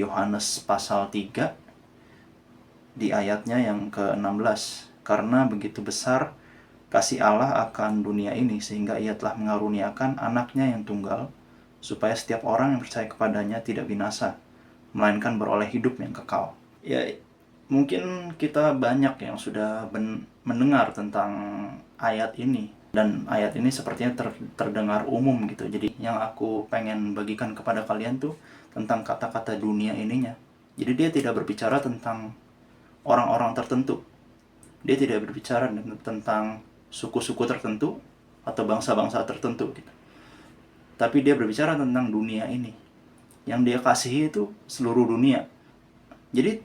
Yohanes pasal 3 di ayatnya yang ke-16. Karena begitu besar kasih Allah akan dunia ini sehingga ia telah mengaruniakan anaknya yang tunggal, supaya setiap orang yang percaya kepadanya tidak binasa, melainkan beroleh hidup yang kekal. Ya, mungkin kita banyak yang sudah mendengar tentang ayat ini, dan ayat ini sepertinya terdengar umum gitu. Jadi yang aku pengen bagikan kepada kalian tuh tentang kata-kata dunia ininya. Jadi dia tidak berbicara tentang orang-orang tertentu. Dia tidak berbicara tentang suku-suku tertentu atau bangsa-bangsa tertentu gitu. Tapi dia berbicara tentang dunia ini. Yang dia kasihi itu seluruh dunia. Jadi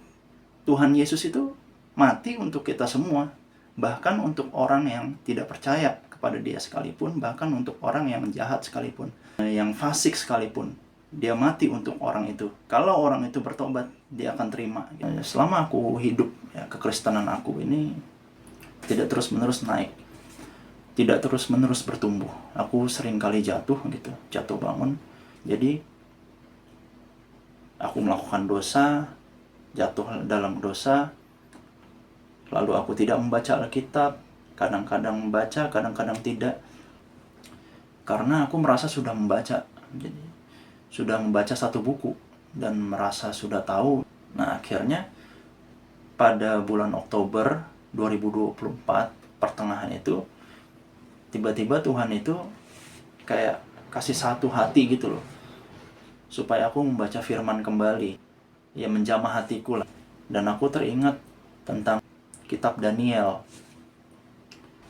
Tuhan Yesus itu mati untuk kita semua, bahkan untuk orang yang tidak percaya kepada dia sekalipun, bahkan untuk orang yang jahat sekalipun, yang fasik sekalipun, dia mati untuk orang itu. Kalau orang itu bertobat, dia akan terima. Selama aku hidup, ya, kekristenan aku ini tidak terus-menerus naik, tidak terus-menerus bertumbuh. Aku sering kali jatuh gitu, jatuh bangun. Jadi aku melakukan dosa, jatuh dalam dosa, lalu aku tidak membaca Alkitab, kadang-kadang membaca, kadang-kadang tidak, karena aku merasa sudah membaca. Jadi sudah membaca satu buku dan merasa sudah tahu. Nah, akhirnya pada bulan Oktober 2024 pertengahan itu, tiba-tiba Tuhan itu kayak kasih satu hati gitu loh, supaya aku membaca firman kembali. Ya, menjamah hatiku lah. Dan aku teringat tentang kitab Daniel.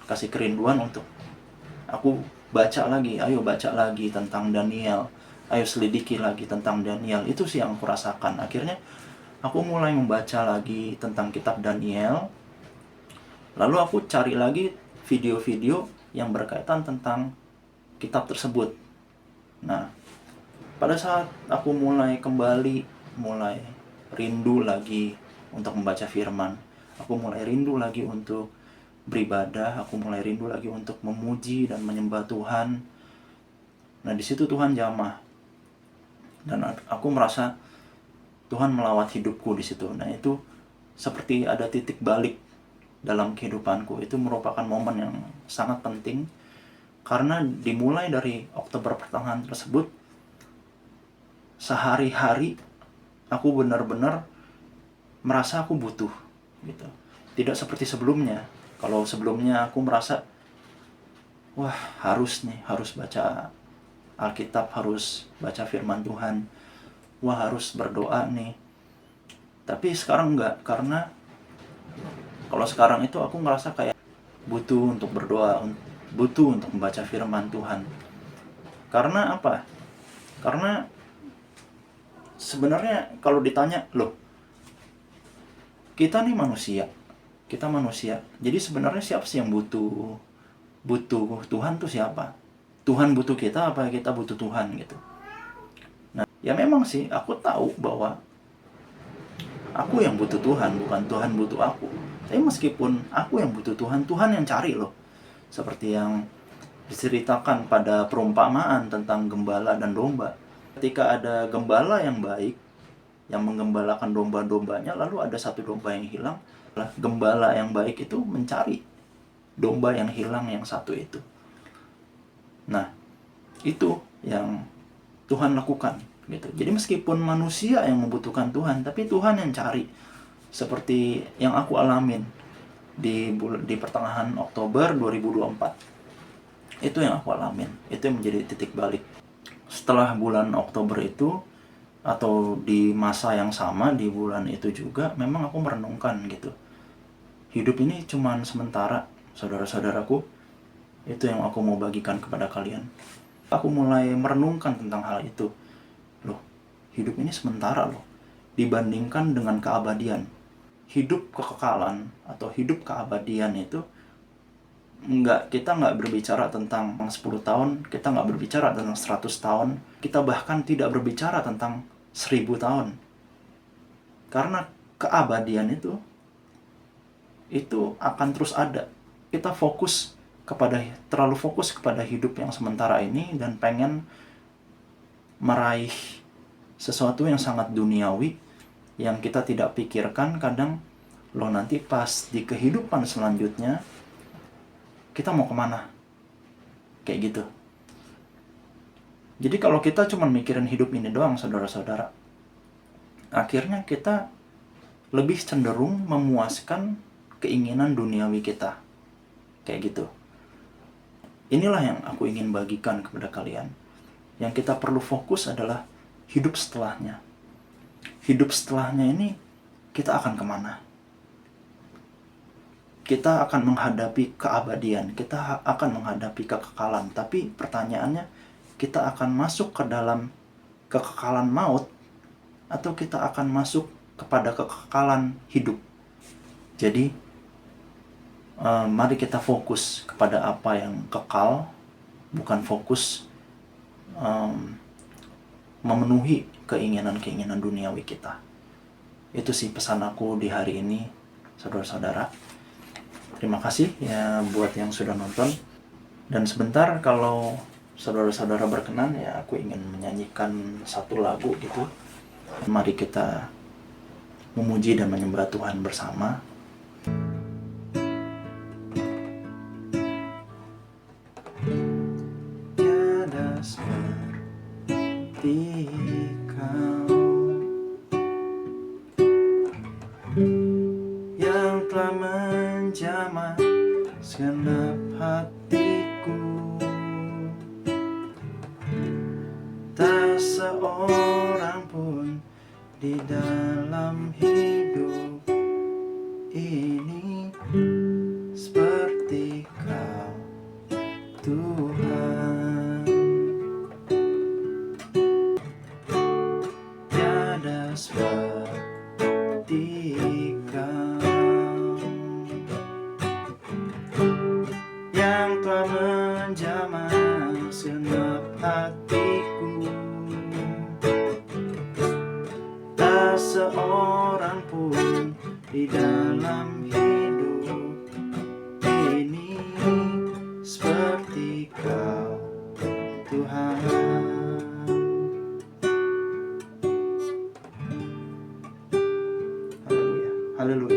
Kasih kerinduan untuk aku baca lagi, ayo baca lagi tentang Daniel, ayo selidiki lagi tentang Daniel. Itu sih yang aku rasakan. Akhirnya aku mulai membaca lagi tentang kitab Daniel. Lalu aku cari lagi video-video yang berkaitan tentang kitab tersebut. Nah, pada saat aku mulai rindu lagi untuk membaca firman, aku mulai rindu lagi untuk beribadah, aku mulai rindu lagi untuk memuji dan menyembah Tuhan. Nah, di situ Tuhan jamah. Dan aku merasa Tuhan melawat hidupku di situ. Nah, itu seperti ada titik balik dalam kehidupanku. Itu merupakan momen yang sangat penting, karena dimulai dari Oktober pertengahan tersebut, sehari-hari aku benar-benar merasa aku butuh gitu. Tidak seperti sebelumnya. Kalau sebelumnya aku merasa, wah, harus baca Alkitab, harus baca firman Tuhan, wah, harus berdoa nih. Tapi sekarang enggak, karena kalau sekarang itu aku ngerasa kayak butuh untuk berdoa, butuh untuk membaca firman Tuhan. Karena apa? Karena sebenarnya kalau ditanya, loh, kita nih manusia, kita manusia. Jadi sebenarnya siapa sih yang butuh Tuhan tuh siapa? Tuhan butuh kita apa kita butuh Tuhan gitu? Nah, ya memang sih aku tahu bahwa aku yang butuh Tuhan, bukan Tuhan butuh aku. Tapi meskipun aku yang butuh Tuhan, Tuhan yang cari loh. Seperti yang diceritakan pada perumpamaan tentang gembala dan domba. Ketika ada gembala yang baik, yang menggembalakan domba-dombanya, lalu ada satu domba yang hilang, gembala yang baik itu mencari domba yang hilang yang satu itu. Nah, itu yang Tuhan lakukan gitu. Jadi meskipun manusia yang membutuhkan Tuhan, tapi Tuhan yang cari. Seperti yang aku alamin di pertengahan Oktober 2024. Itu yang aku alamin. Itu yang menjadi titik balik. Setelah bulan Oktober itu, atau di masa yang sama di bulan itu juga, memang aku merenungkan gitu. Hidup ini cuman sementara, saudara-saudaraku. Itu yang aku mau bagikan kepada kalian. Aku mulai merenungkan tentang hal itu. Loh, hidup ini sementara loh, dibandingkan dengan keabadian. Hidup kekekalan atau hidup keabadian itu kita nggak berbicara tentang 10 tahun, kita nggak berbicara tentang 100 tahun, kita bahkan tidak berbicara tentang 1000 tahun. Karena keabadian itu akan terus ada. Kita terlalu fokus kepada hidup yang sementara ini dan pengen meraih sesuatu yang sangat duniawi yang kita tidak pikirkan. Kadang lo nanti pas di kehidupan selanjutnya kita mau kemana, kayak gitu. Jadi kalau kita cuma mikirin hidup ini doang, saudara-saudara, akhirnya kita lebih cenderung memuaskan keinginan duniawi kita, kayak gitu. Inilah yang aku ingin bagikan kepada kalian. Yang kita perlu fokus adalah hidup setelahnya. Hidup setelahnya ini kita akan kemana? Kita akan menghadapi keabadian, kita akan menghadapi kekekalan. Tapi pertanyaannya, kita akan masuk ke dalam kekekalan maut atau kita akan masuk kepada kekekalan hidup? Jadi mari kita fokus kepada apa yang kekal, bukan fokus memenuhi keinginan-keinginan duniawi kita. Itu sih pesan aku di hari ini, saudara-saudara. Terima kasih ya buat yang sudah nonton. Dan sebentar kalau saudara-saudara berkenan ya, aku ingin menyanyikan satu lagu gitu. Mari kita memuji dan menyembah Tuhan bersama. Tiada seperti Kau yang telah menjamah segenap hatiku. Tak seorang pun di dalam hidup ini seperti Kau, Tuhan. Tiada seperti Kau yang telah menjamah segenap hatiku. Tak seorang pun di dalam hidup ini seperti Kau, Tuhan. Haleluya, haleluya.